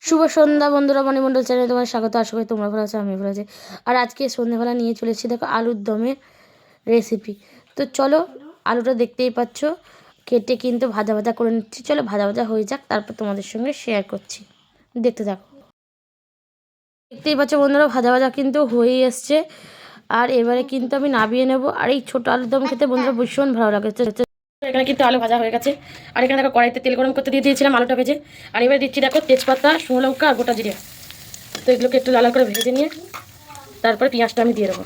শুভ সন্ধ্যা বন্ধুরা, মণিমণ্ডল চ্যানেলে তোমার স্বাগত। আশা করি তোমরা ভালো আছো, আমি ভালো আছি। আর আজকে সন্ধ্যেবেলা নিয়ে চলেছি দেখো আলুর দমের রেসিপি। তো চলো, আলুটা দেখতেই পাচ্ছ কেটে কিন্তু ভাজা ভাজা করে নিচ্ছি। চলো ভাজা ভাজা হয়ে যাক, তারপর তোমাদের সঙ্গে শেয়ার করছি, দেখতে থাকো। দেখতেই পাচ্ছ বন্ধুরা, ভাজা ভাজা কিন্তু হয়েই এসছে। আর এবারে কিন্তু আমি নামিয়ে নেব। আর এই ছোটো আলুর দম খেতে বন্ধুরা ভীষণ ভালো লাগে। এখানে কিন্তু আলু ভাজা হয়ে গেছে। আর এখানে দেখো কড়াইতে তেল গরম করতে দিয়ে দিয়েছিলাম আলুটা ভেজে। আর এবারে দিচ্ছি দেখো তেজপাতা, শুকনো লঙ্কা আর গোটা জিরে। তো এগুলোকে একটু লাল করে ভেজে নিয়ে তারপরে পেঁয়াজটা আমি দিয়ে দেবো।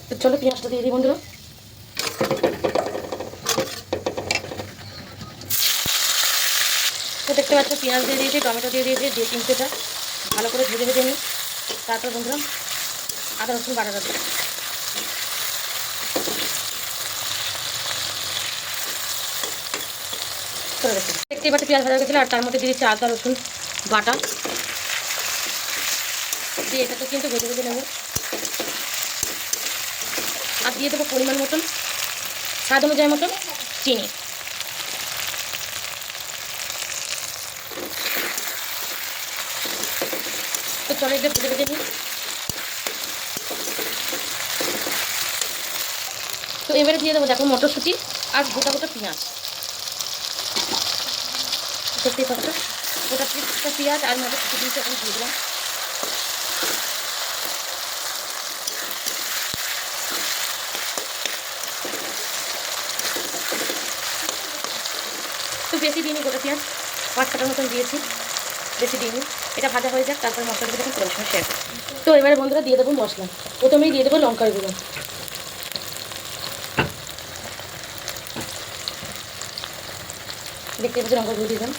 তো চলো পেঁয়াজটা দিয়ে দিই বন্ধুরা। তো দেখতে পাচ্ছ পেঁয়াজ দিয়ে দিয়েছি, টমেটো দিয়ে দিয়েছি, দিয়ে তিনটেটা ভালো করে ভেজে ভেজে নিই। তারপর বন্ধুরা আদা রসুন বাটা দিই। দেখতে পাচ্ছি পেঁয়াজ ভাজা গেছিলো, আর তার মধ্যে দিয়ে দিচ্ছি আদা রসুন বাটা দিয়ে এটাকে কিন্তু ভেজে ভেজে নেবো। আর দিয়ে দেবো পরিমাণ মতন, স্বাদ অনুযায়ী মতন চিনি। তো চলো এগুলো ভেজে ভেজে নিই। তো এবারে দিয়ে দেবো দেখো মটরশুঁটি আর গোটা গোটা পেঁয়াজ। দেখতেই পাচ্ছ গোটা পেঁয়াজ আর মটরশুঁটি দিয়ে এখন দিয়ে দিলাম। তো বেশি দিইনি গোটা পেঁয়াজ, 5-6টার মতন দিয়েছি, বেশি দিইনি। এটা ভাজা হয়ে যাক, তারপর মশলাটা যখন তোমার সঙ্গে শেয়ার করবো। তো এবারে বন্ধুরা দিয়ে দেবো মশলা। প্রথমেই দিয়ে দেবো লঙ্কার গুঁড়ো, দেখতে পাচ্ছি লঙ্কার গুঁড়ো দিয়ে দিলাম।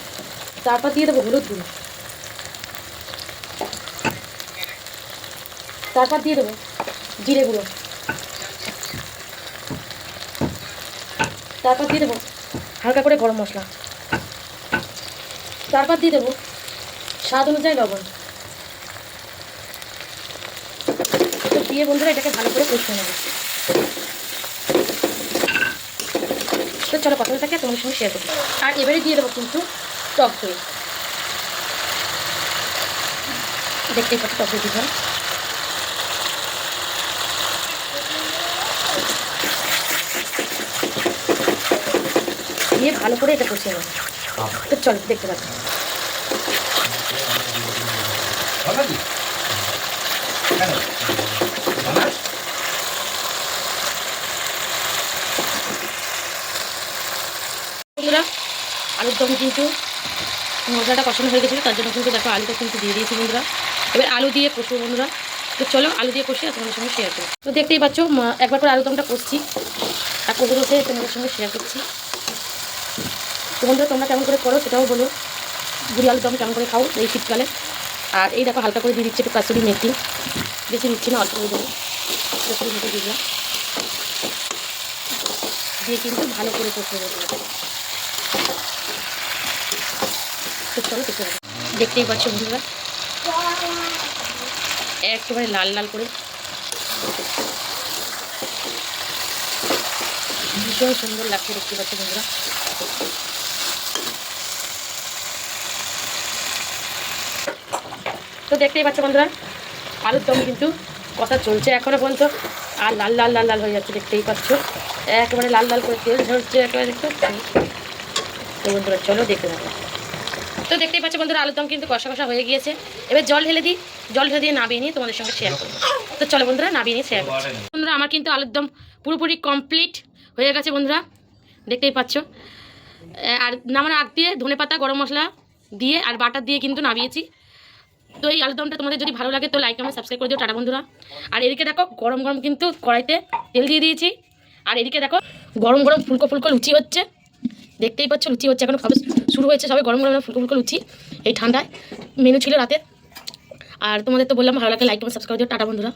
তারপর দিয়ে দেবো হলুদ গুঁড়ো, তারপর দিয়ে দেবো জিরে গুঁড়ো, তারপর দিয়ে দেবো হালকা করে গরম মশলা, তারপর দিয়ে দেবো স্বাদ অনুযায়ী লবণ। তো দিয়ে বন্ধুরা এটাকে ভালো করে কষিয়ে নেবো। তো চলো কথাটাকে তোমাদের সঙ্গে শেয়ার করবো। আর এবারে দিয়ে দেবো কিন্তু টক দই, দেখতেই পাচ্ছি টক দই দিলাম। দিয়ে ভালো করে এটা কষিয়ে নেবো। তো চলো দেখতে পাচ্ছি। বন্ধুরা আলুর দম কিন্তু মশলাটা কষানো হয়ে গেছিলো, তার জন্য কিন্তু দেখো আলুটা কিন্তু দিয়ে দিয়েছি বন্ধুরা। এবার আলু দিয়ে কষবো বন্ধুরা। তো চলো আলু দিয়ে কষি আর তোমাদের সঙ্গে শেয়ার করি। তো দেখতেই পাচ্ছ একবার করে আলুর দমটা কষছি আর কষে কষে তোমাদের সঙ্গে শেয়ার করছি। তো বন্ধুরা তোমরা কেমন করে করো সেটাও বলো, বুড়ি আলুর দম কেমন করে খাও এই শীতকালে। আর এই দেখো হালকা করে দিয়ে দিচ্ছি একটু কাসুরি মেথি, বেশি দিচ্ছি না, অল্প করে দেবো। কাসুরি মেথি দিলাম, দিয়ে কিন্তু ভালো করে কষে দেবো। তো চলো দেখতেই পাচ্ছ বন্ধুরা একেবারে লাল লাল করে ভীষণ সুন্দর লাগছে, দেখতে পাচ্ছ বন্ধুরা। তো দেখতেই পাচ্ছ বন্ধুরা আলুর দম কিন্তু কষা চলছে এখনো পর্যন্ত, আর লাল লাল লাল লাল হয়ে যাচ্ছে, দেখতেই পাচ্ছ একেবারে লাল লাল করে তেল ঝরছে একেবারে, দেখতে তো বন্ধুরা চলো দেখতে থাকো। তো দেখতেই পাচ্ছ বন্ধুরা আলুর দম কিন্তু কষা কষা হয়ে গিয়েছে। এবার জল ঢেলে দিই, জল ঢেলে দিয়ে নামিয়ে নিয়ে তোমাদের সঙ্গে শেয়ার করবো। তো চলো বন্ধুরা নামিয়ে নিয়ে শেয়ার করবো। বন্ধুরা আমার কিন্তু আলুর দম পুরোপুরি কমপ্লিট হয়ে গেছে বন্ধুরা, দেখতেই পাচ্ছ। আর নামানোর আগ দিয়ে ধনেপাতা গরম মশলা দিয়ে আর বাটার দিয়ে কিন্তু নামিয়েছি। তো এই আলুর দমটা তোমাদের যদি ভালো লাগে তো লাইক কমেন্ট সাবস্ক্রাইব করে দিও, টাটা বন্ধুরা। আর এদিকে দেখো গরম গরম কিন্তু কড়াইতে তেল দিয়ে দিয়েছি, আর এদিকে দেখো গরম গরম ফুলকো ফুলকো লুচি হচ্ছে, দেখতেই পাচ্ছ লুচি হচ্ছে, এখন খাবে শুরু হয়েছে সবাই গরম গরম ফুলকো ফুলকো লুচি। এই ঠান্ডায় মেনু ছিল রাতে। আর তোমাদের তো বললাম ভালো লাগে লাইক কমেন্ট সাবস্ক্রাইব দিও, টাটা বন্ধুরা।